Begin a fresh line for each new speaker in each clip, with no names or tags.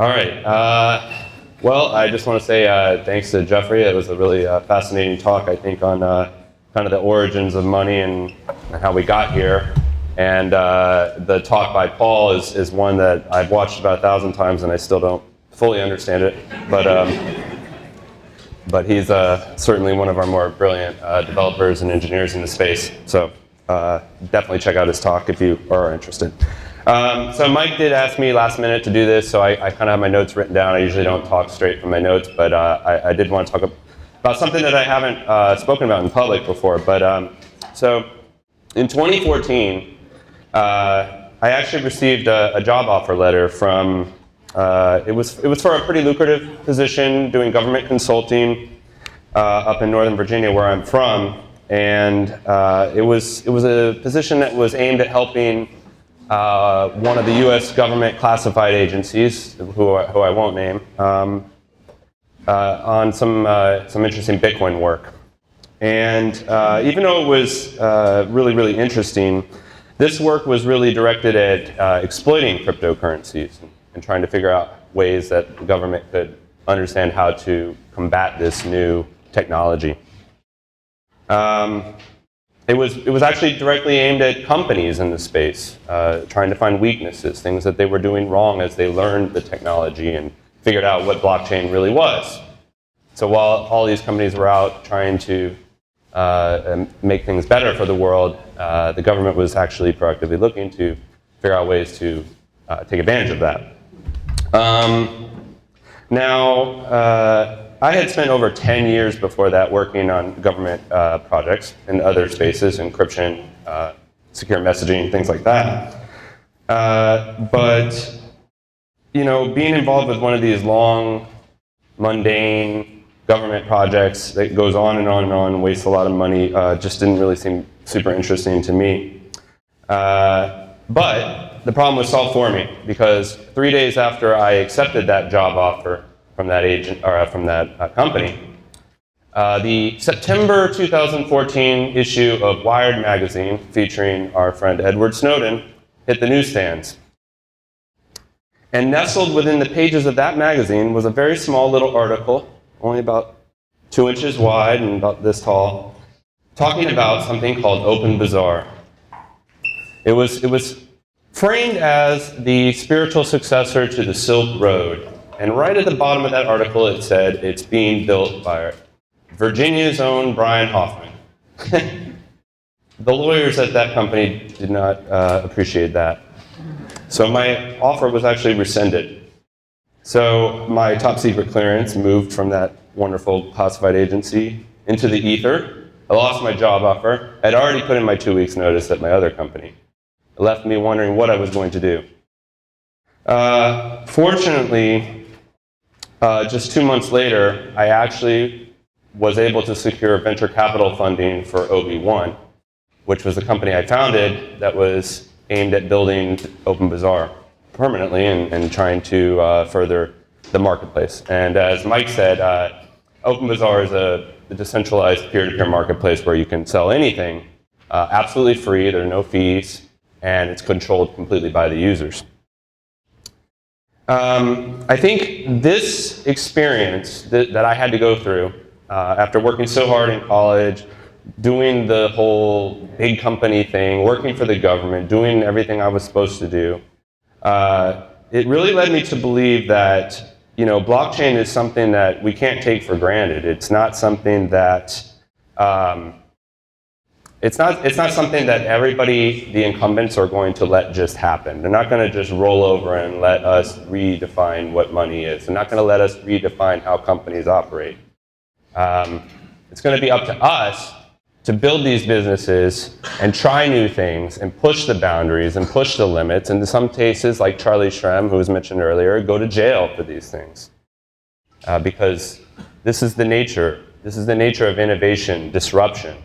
All right. Well, I just want to say thanks to Jeffrey. It was a really fascinating talk, I think, on kind of the origins of money and how we got here. And the talk by Paul is one that I've watched about 1,000 times and I still don't fully understand it. But he's certainly one of our more brilliant developers and engineers in the space. So definitely check out his talk if you are interested. So Mike did ask me last minute to do this, so I kind of have my notes written down. I usually don't talk straight from my notes, but I did want to talk about something that I haven't spoken about in public before. But so in 2014, I actually received a job offer letter from, it was for a pretty lucrative position doing government consulting up in Northern Virginia, where I'm from, and it was a position that was aimed at helping one of the U.S. government classified agencies, who I won't name, on some interesting Bitcoin work. And even though it was really, really interesting, this work was really directed at exploiting cryptocurrencies and trying to figure out ways that the government could understand how to combat this new technology. It was actually directly aimed at companies in the space, trying to find weaknesses, things that they were doing wrong as they learned the technology and figured out what blockchain really was. So while all these companies were out trying to make things better for the world, the government was actually proactively looking to figure out ways to take advantage of that. I had spent over 10 years before that working on government projects in other spaces, encryption, secure messaging, things like that. But being involved with one of these long, mundane government projects that goes on and on and on, wastes a lot of money, just didn't really seem super interesting to me. But the problem was solved for me, because 3 days after I accepted that job offer from that agent or from that company, the September 2014 issue of Wired magazine, featuring our friend Edward Snowden, hit the newsstands. And nestled within the pages of that magazine was a very small little article, only about 2 inches wide and about this tall, talking about something called Open Bazaar. It was framed as the spiritual successor to the Silk Road. And right at the bottom of that article, it said it's being built by Virginia's own Brian Hoffman. The lawyers at that company did not appreciate that. So my offer was actually rescinded. So my top secret clearance moved from that wonderful classified agency into the ether. I lost my job offer. I'd already put in my 2 weeks notice at my other company. It left me wondering what I was going to do. Fortunately, just 2 months later, I actually was able to secure venture capital funding for OB1, which was the company I founded that was aimed at building Open Bazaar permanently and trying to further the marketplace. And as Mike said, Open Bazaar is a decentralized peer-to-peer marketplace where you can sell anything absolutely free, there are no fees, and it's controlled completely by the users. I think this experience that I had to go through after working so hard in college, doing the whole big company thing, working for the government, doing everything I was supposed to do, it really led me to believe that blockchain is something that we can't take for granted. It's not something that it's not something that everybody, the incumbents, are going to let just happen. They're not going to just roll over and let us redefine what money is. They're not going to let us redefine how companies operate. It's going to be up to us to build these businesses and try new things and push the boundaries and push the limits. And in some cases, like Charlie Shrem, who was mentioned earlier, go to jail for these things. Because this is the nature. This is the nature of innovation, disruption.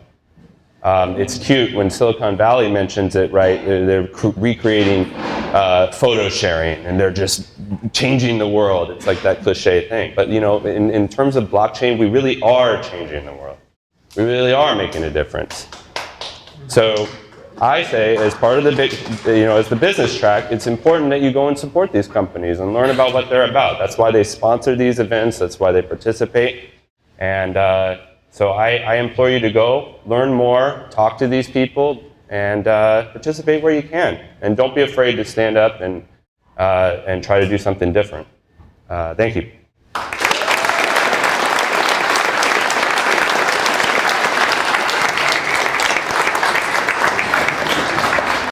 It's cute when Silicon Valley mentions it, right? They're recreating photo sharing, and they're just changing the world. It's like that cliche thing. But in terms of blockchain, we really are changing the world. We really are making a difference. So I say, as part of the as the business track, it's important that you go and support these companies and learn about what they're about. That's why they sponsor these events. That's why they participate. And so I implore you to go, learn more, talk to these people, and participate where you can. And don't be afraid to stand up and try to do something different. Thank you.